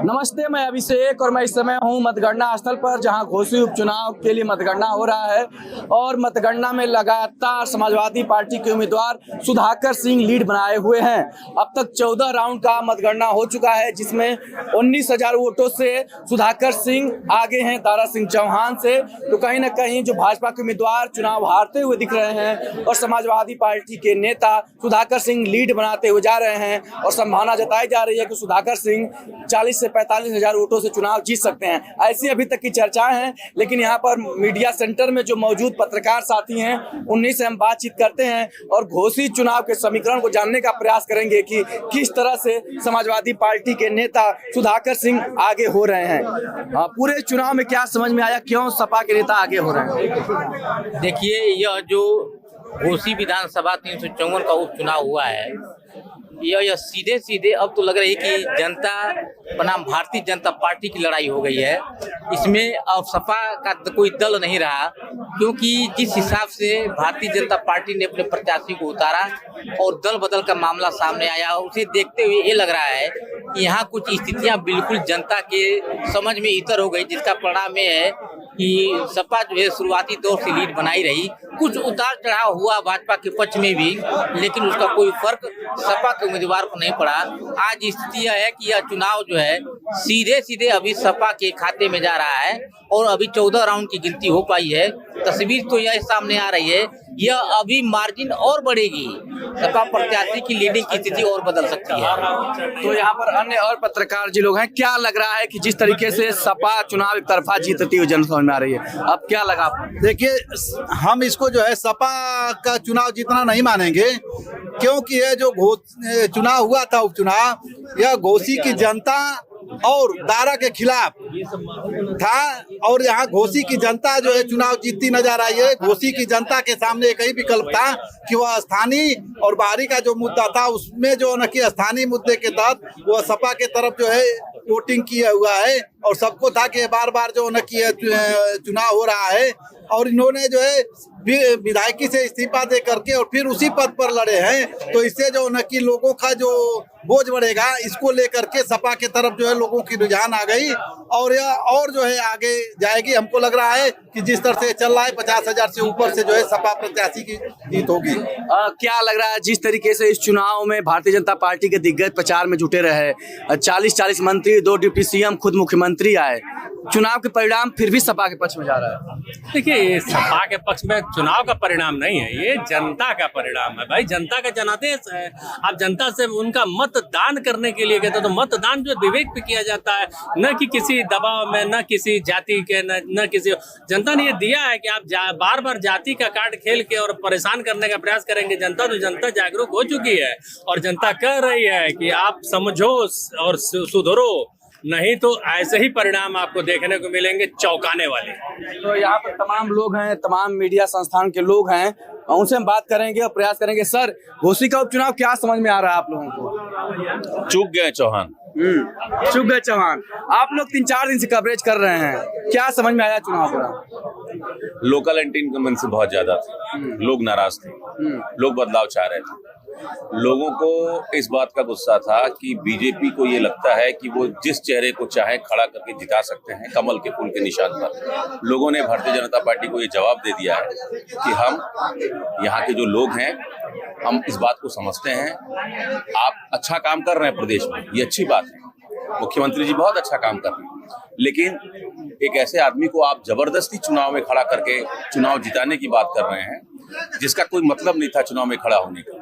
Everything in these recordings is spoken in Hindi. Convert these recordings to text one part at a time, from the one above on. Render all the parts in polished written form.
नमस्ते, मैं अभिषेक और मैं इस समय हूँ मतगणना स्थल पर, जहां घोसी उपचुनाव के लिए मतगणना हो रहा है। और मतगणना में लगातार समाजवादी पार्टी के उम्मीदवार सुधाकर सिंह लीड बनाए हुए हैं। अब तक 14 राउंड का मतगणना हो चुका है, जिसमें 19,000 वोटों से सुधाकर सिंह आगे हैं दारा सिंह चौहान से। तो कहीं ना कहीं जो भाजपा के उम्मीदवार चुनाव हारते हुए दिख रहे हैं और समाजवादी पार्टी के नेता सुधाकर सिंह लीड बनाते हुए जा रहे हैं, और संभावना जताई जा रही है कि सुधाकर सिंह 40 से 45,000 वोटों से चुनाव जीत सकते हैं। ऐसी अभी तक की चर्चाएं हैं, लेकिन यहाँ पर मीडिया सेंटर में जो मौजूद पत्रकार साथी हैं, उन्हीं से हम बातचीत करते हैं और घोसी चुनाव के समीकरण को जानने का प्रयास करेंगे कि किस तरह से समाजवादी पार्टी के नेता सुधाकर सिंह आगे हो रहे हैं। पूरे चुनाव में क्या समझ में आया, क्यों सपा के नेता आगे हो रहे हैं? देखिए, यह जो घोसी विधानसभा 354 का उपचुनाव हुआ है, यह सीधे सीधे अब तो लग रही है कि जनता बनाम भारतीय जनता पार्टी की लड़ाई हो गई है। इसमें अब सपा का कोई दल नहीं रहा, क्योंकि जिस हिसाब से भारतीय जनता पार्टी ने अपने प्रत्याशी को उतारा और दल बदल का मामला सामने आया, उसे देखते हुए ये लग रहा है कि यहाँ कुछ स्थितियाँ बिल्कुल जनता के समझ में इतर हो गई, जिसका परिणाम ये है कि सपा जो है शुरुआती दौर से लीड बनाई रही। कुछ उतार चढ़ाव हुआ भाजपा के पक्ष में भी, लेकिन उसका कोई फर्क सपा के उम्मीदवार को नहीं पड़ा। आज स्थिति यह है कि यह चुनाव जो है सीधे सीधे अभी सपा के खाते में जा रहा है और अभी 14 राउंड की गिनती हो पाई है। तस्वीर तो यह सामने आ रही है, यह अभी मार्जिन और बढ़ेगी, सपा प्रत्याशी की लीडिंग की स्थिति और बदल सकती है। तो यहाँ पर अन्य और पत्रकार जी लोग हैं, क्या लग रहा है कि जिस तरीके से सपा चुनाव एक तरफा जीतती हुई जन समझ में आ रही है, अब क्या लगा? देखिए, हम इसको जो है सपा का चुनाव जीतना नहीं मानेंगे, क्योंकि यह जो चुनाव हुआ था उपचुनाव, यह घोसी की जनता और दारा के खिलाफ था। और यहाँ घोसी की जनता जो है चुनाव जीतती नजर आई है। घोसी की जनता के सामने एक ही विकल्प था कि वह स्थानीय और बाहरी का जो मुद्दा था, उसमें जो न कि स्थानीय मुद्दे के तहत वह सपा के तरफ जो है वोटिंग किया हुआ है। और सबको था कि बार बार जो न कि चुनाव हो रहा है, और इन्होंने जो है विधायकी से इस्तीफा दे करके और फिर उसी पद पर लड़े हैं। तो इससे जो न कि लोगों का जो बोझ बढ़ेगा, इसको लेकर के सपा के तरफ जो है लोगों की रुझान आ गई और यह और जो है आगे जाएगी। हमको लग रहा है कि जिस तरह से चल रहा है 50,000 से ऊपर से जो है सपा प्रत्याशी की जीत होगी। क्या लग रहा है जिस तरीके से इस चुनाव में भारतीय जनता पार्टी के दिग्गज प्रचार में जुटे रहे, 40 मंत्री, 2 डिप्टी सीएम, खुद मुख्यमंत्री आए, चुनाव के परिणाम फिर भी सपा के पक्ष में जा रहा है? देखिए, ये सपा के पक्ष में चुनाव का परिणाम नहीं है, ये जनता का परिणाम है। भाई, जनता का जनादेश है। आप जनता से उनका मतदान करने के लिए कहते हो, तो मतदान जो विवेक पे किया जाता है, न कि किसी दबाव में, न किसी जाति के, न किसी। जनता ने ये दिया है कि आप बार बार जाति का कार्ड खेल के और परेशान करने का प्रयास करेंगे जनता, तो जनता जागरूक हो चुकी है और जनता कह रही है कि आप समझो और सुधरो, नहीं तो ऐसे ही परिणाम आपको देखने को मिलेंगे चौंकाने वाले। तो यहाँ पर तमाम लोग हैं, तमाम मीडिया संस्थान के लोग हैं, उनसे हम बात करेंगे और प्रयास करेंगे। सर, घोसी का उपचुनाव क्या समझ में आ रहा है आप लोगों को? चूक गए चौहान। चूक गए चौहान। आप लोग 3-4 दिन से कवरेज कर रहे हैं, क्या समझ में आया चुनाव का? लोकल एंटी इनकम्बेंसी बहुत ज्यादा थी, लोग नाराज थे, लोग बदलाव चाह रहे थे। लोगों को इस बात का गुस्सा था कि बीजेपी को ये लगता है कि वो जिस चेहरे को चाहे खड़ा करके जिता सकते हैं कमल के फूल के निशान पर। लोगों ने भारतीय जनता पार्टी को ये जवाब दे दिया है कि हम यहाँ के जो लोग हैं, हम इस बात को समझते हैं, आप अच्छा काम कर रहे हैं प्रदेश में, ये अच्छी बात है, मुख्यमंत्री जी बहुत अच्छा काम कर रहे हैं, लेकिन एक ऐसे आदमी को आप जबरदस्ती चुनाव में खड़ा करके चुनाव जिताने की बात कर रहे हैं, जिसका कोई मतलब नहीं था चुनाव में खड़ा होने का।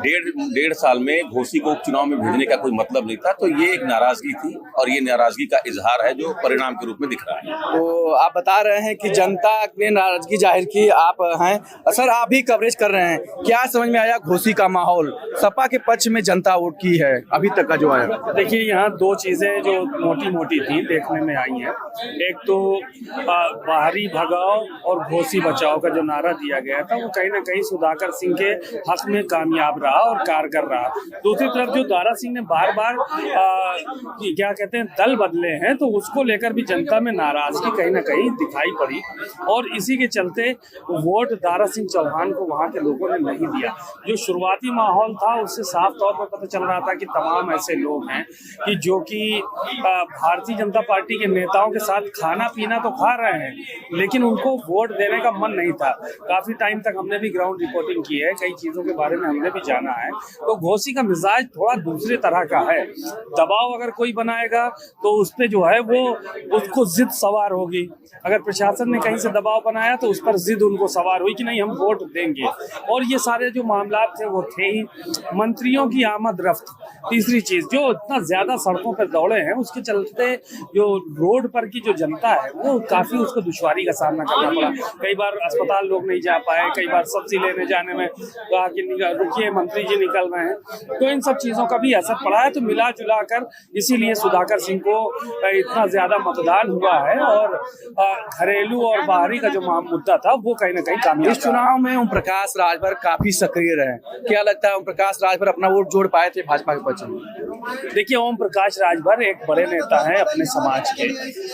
डेढ़ साल में घोसी को उपचुनाव में भेजने का कोई मतलब नहीं था। तो ये एक नाराजगी थी और ये नाराजगी का इजहार है जो परिणाम के रूप में दिख रहा है। तो आप बता रहे हैं कि जनता ने नाराजगी जाहिर की, आप हैं सर, आप भी कवरेज कर रहे हैं, क्या समझ में आया घोसी का माहौल? सपा के पक्ष में जनता वोट की है अभी तक का जो आया? देखिए, यहाँ 2 चीजें जो मोटी मोटी थी देखने में आई हैं। एक तो बाहरी भगाओ और घोसी बचाओ का जो नारा दिया गया था, वो कहीं ना कहीं सुधाकर सिंह के हक में कामयाब रहा रहा और कारगर रहा। दूसरी तरफ जो दारा सिंह ने बार बार क्या कहते हैं दल बदले हैं, तो उसको लेकर भी जनता में नाराजगी कहीं ना कहीं दिखाई पड़ी और इसी के चलते वोट दारा सिंह चौहान को वहां के लोगों ने नहीं दिया। जो शुरुआती माहौल था उससे साफ तौर पर पता चल रहा था कि तमाम ऐसे लोग हैं कि जो कि भारतीय जनता पार्टी के नेताओं के साथ खाना पीना तो खा रहे हैं, लेकिन उनको वोट देने का मन नहीं था। काफी टाइम तक हमने भी ग्राउंड रिपोर्टिंग की है, कई चीजों के बारे में हमने भी जाना है, तो घोसी का मिजाज थोड़ा दूसरे तरह का है। दबाव अगर कोई बनाएगा तो उस पर जो है वो उसको जिद सवार होगी। अगर प्रशासन ने कहीं से दबाव बनाया तो उस पर जिद उनको सवार हुई कि नहीं हम वोट देंगे। और ये सारे जो मामला थे वो थे ही। मंत्रियों की आमद रफ्त, तीसरी चीज जो इतना ज्यादा सड़कों पर दौड़े हैं उसके चलते जो रोड पर की जो जनता है वो काफी उसको दुश्वारी का सामना करना पड़ा। कई बार अस्पताल लोग नहीं जा पाए, कई बार सब्जी लेने जाने में कहा कि रुकिए मंत्री जी निकल रहे हैं, तो इन सब चीजों का भी असर पड़ा है। तो मिला जुला कर इसीलिए सुधाकर सिंह को इतना ज्यादा मतदान हुआ है और घरेलू और बाहरी का जो मुद्दा था वो कहीं ना कहीं कामयाब। इस चुनाव में ओम प्रकाश राजभर काफी सक्रिय रहे, क्या लगता है ओम प्रकाश राजभर अपना वोट जोड़ पाए थे भाजपा के पक्ष में? देखिए, ओम प्रकाश राजभर एक बड़े नेता हैं अपने समाज के,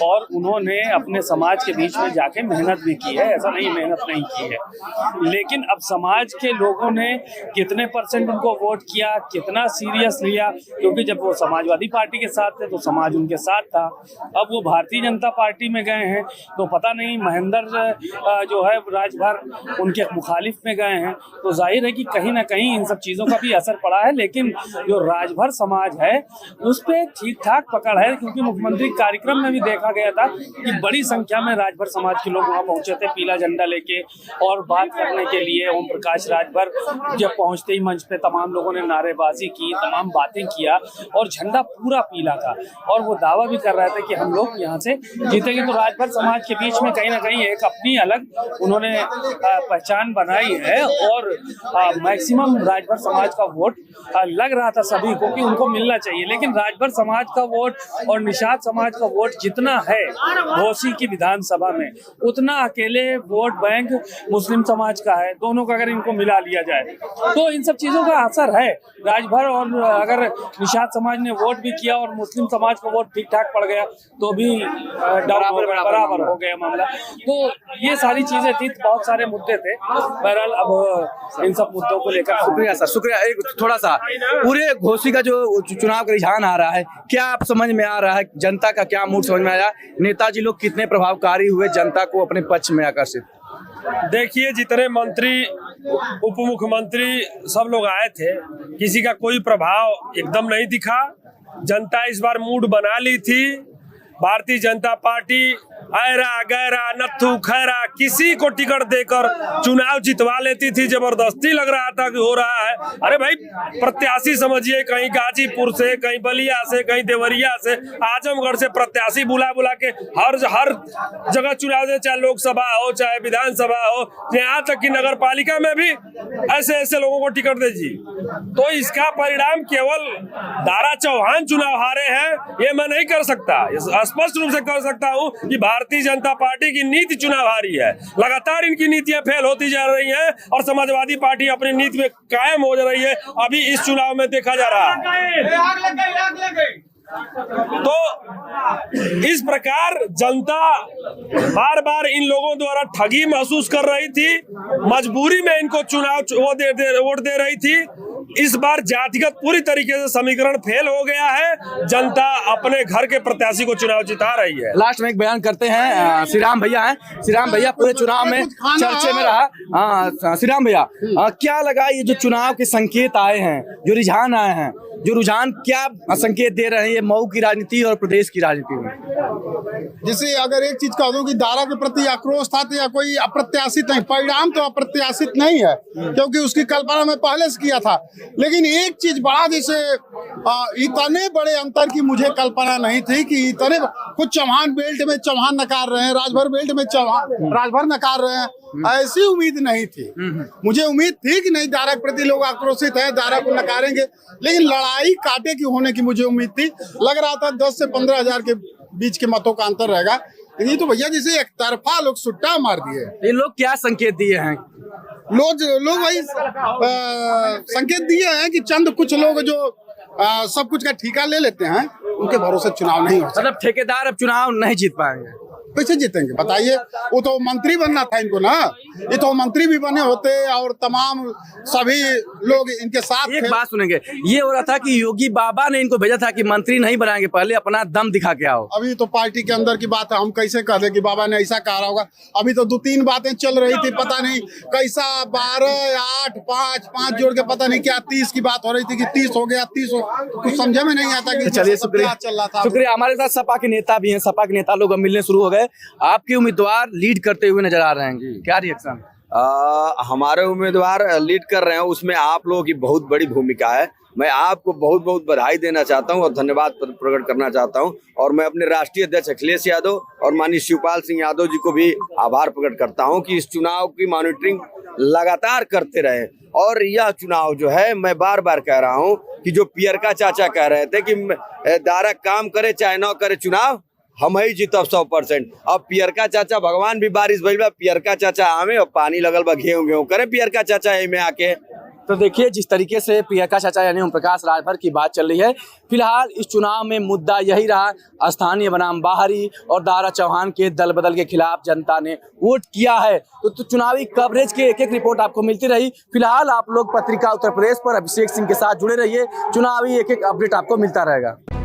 और उन्होंने अपने समाज के बीच में जाके मेहनत भी की है, ऐसा नहीं मेहनत नहीं की है। लेकिन अब समाज के लोगों ने कितने % उनको वोट किया, कितना सीरियस लिया, क्योंकि जब वो समाजवादी पार्टी के साथ थे तो समाज उनके साथ था। अब वो भारतीय जनता पार्टी में गए हैं तो पता नहीं महेंद्र जो है राजभर उनके मुखालिफ में गए हैं, तो जाहिर है कि कहीं ना कहीं इन सब चीज़ों का भी असर पड़ा है। लेकिन जो राजभर समाज है उस पर ठीक ठाक पकड़ है, क्योंकि मुख्यमंत्री कार्यक्रम में भी देखा गया था कि बड़ी संख्या में राजभर समाज के लोग वहाँ पहुंचे थे पीला झंडा लेके और बात करने के लिए। ओम प्रकाश राजभर जब पहुंचते ही मंच पे तमाम लोगों ने नारेबाजी की, तमाम बातें किया और झंडा पूरा पीला था और वो दावा भी कर रहे थे कि हम लोग यहाँ से जीतेंगे। तो राजभर समाज के बीच में कहीं ना कहीं एक अपनी अलग उन्होंने पहचान बनाई है और मैक्सिमम राजभर समाज का वोट लग रहा था सभी को कि उनको मिलना चाहिए। लेकिन राजभर समाज का वोट और निषाद समाज का वोट जितना है घोसी की विधानसभा में, उतना अकेले वोट बैंक मुस्लिम समाज का है। दोनों का अगर इनको मिला लिया जाए तो इन सब चीजों का असर है। राजभर और अगर निषाद समाज ने वोट भी किया और मुस्लिम समाज का वोट ठीक ठाक पड़ गया तो भी बराबर हो गया मामला। तो ये सारी चीजें थी, बहुत सारे मुद्दे थे। बहरहाल अब इन सब मुद्दों को लेकर शुक्रिया सर, शुक्रिया। एक थोड़ा सा पूरे घोसी का जो चुनाव का रुझान आ रहा है, क्या आप समझ में आ रहा है, जनता का क्या मूड समझ में आया, नेताजी लोग कितने प्रभावकारी हुए जनता को अपने पक्ष में आकर्षित? देखिए, जितने मंत्री उप मुख्यमंत्री सब लोग आए थे, किसी का कोई प्रभाव एकदम नहीं दिखा। जनता इस बार मूड बना ली थी। भारतीय जनता पार्टी ऐरा गैरा नत्थू खैरा किसी को टिकट देकर चुनाव जितवा लेती थी। जबरदस्ती लग रहा था कि हो रहा है। अरे भाई, प्रत्याशी समझिए, कहीं गाजीपुर से, कहीं बलिया से, कहीं देवरिया से, आजमगढ़ से प्रत्याशी बुला बुला के हर जगह चुनाव दे, चाहे लोकसभा हो चाहे विधानसभा हो, यहाँ तक कि नगर पालिका में भी ऐसे ऐसे लोगों को टिकट दीजिए। तो इसका परिणाम केवल दारा चौहान चुनाव हारे हैं ये मैं नहीं कर सकता, स्पष्ट रूप से कर सकता हूँ कि भारतीय जनता पार्टी की नीति चुनाव हारी है। लगातार इनकी नीतियां फेल होती जा रही हैं और समाजवादी पार्टी अपनी नीति में कायम हो रही है। अभी इस चुनाव में देखा जा रहा है। तो इस प्रकार जनता बार बार इन लोगों द्वारा ठगी महसूस कर रही थी, मजबूरी में इनको चुनाव वोट दे रही थी। इस बार जातिगत पूरी तरीके से समीकरण फेल हो गया है। जनता अपने घर के प्रत्याशी को चुनाव जिता रही है। लास्ट में एक बयान करते हैं, श्रीराम भैया हैं। श्रीराम भैया पूरे चुनाव में चर्चे में रहा। श्रीराम भैया, क्या लगा ये जो चुनाव के संकेत आए हैं, जो रुझान आए हैं, जो रुझान क्या संकेत दे रहे हैं ये मऊ की राजनीति और प्रदेश की राजनीति में? जैसे अगर एक चीज कह दूं कि दारा के प्रति आक्रोश था तो या कोई अप्रत्याशित नहीं, परिणाम तो अप्रत्याशित नहीं है क्योंकि उसकी कल्पना मैं पहले से किया था। लेकिन एक चीज बड़ा, जैसे इतने बड़े अंतर की मुझे कल्पना नहीं थी कि इतने कुछ चौहान बेल्ट में चौहान नकार रहे हैं, राजभर बेल्ट में चौहान राजभर नकार रहे हैं, ऐसी उम्मीद नहीं थी। मुझे उम्मीद थी कि नहीं दारा के प्रति लोग आक्रोशित है, दारा को नकारेंगे, लेकिन लड़ाई कांटे की होने की मुझे उम्मीद थी। लग रहा था 10 से 15 हजार के बीच के मतों का अंतर रहेगा। ये तो भैया जैसे एक तरफा लोग सुट्टा मार दिए। ये लोग क्या संकेत दिए हैं? लोग वही संकेत दिए हैं कि चंद कुछ लोग जो सब कुछ का ठेका ले लेते हैं, उनके भरोसे चुनाव नहीं हो सकता। मतलब ठेकेदार अब चुनाव नहीं जीत पाएंगे। कैसे जीतेंगे बताइए? वो तो मंत्री बनना था इनको ना, ये तो मंत्री भी बने होते और तमाम सभी लोग इनके साथ एक थे। बात सुनेंगे, ये हो रहा था कि योगी बाबा ने इनको भेजा था कि मंत्री नहीं बनाएंगे, पहले अपना दम दिखा के आओ। अभी तो पार्टी के अंदर की बात है, हम कैसे कह दें कि बाबा ने ऐसा कहा होगा। अभी तो 2-3 बातें चल रही थी, पता नहीं कैसा 12, 8, 5 जोड़ के पता नहीं क्या 30 की बात हो रही थी कि 30 हो गया, 30 हो, कुछ समझ में नहीं आता कि चलिए सब क्या चल रहा था। शुक्रिया। हमारे साथ सपा के नेता भी हैं, सपा के नेता लोग अब मिलने शुरू हो गए। आपके उम्मीदवार लीड करते हुए नजर आ रहे हैं, क्या रिएक्शन? हमारे उम्मीदवार लीड कर रहे हैं, उसमें आप लोगों की बहुत बड़ी भूमिका है। मैं आपको बहुत बहुत बधाई देना चाहता हूं और धन्यवाद प्रकट करना चाहता हूं, और मैं अपने राष्ट्रीय अध्यक्ष अखिलेश यादव और माननीय शिवपाल सिंह यादव जी को भी आभार प्रकट करता हूं कि इस चुनाव की मॉनिटरिंग लगातार करते रहे। और यह चुनाव जो है, मैं बार बार कह रहा हूं कि जो पियरका चाचा कह रहे थे कि दारा काम करे चाहे न करे चुनाव, हम ही जीतब 100%। अब पियरका चाचा भगवान भी बारिश भइल बा, पियरका चाचा आवे और पानी लगल बा, गेहूं करे पियरका चाचा यही में आके। तो देखिए जिस तरीके से पियरका चाचा यानी ओम प्रकाश राजभर की बात चल रही है, फिलहाल इस चुनाव में मुद्दा यही रहा, स्थानीय बनाम बाहरी और दारा चौहान के दल बदल के खिलाफ जनता ने वोट किया है। तो चुनावी कवरेज के एक रिपोर्ट आपको मिलती रही। फिलहाल आप लोग पत्रिका उत्तर प्रदेश पर अभिषेक सिंह के साथ जुड़े रहिए, चुनावी एक अपडेट आपको मिलता रहेगा।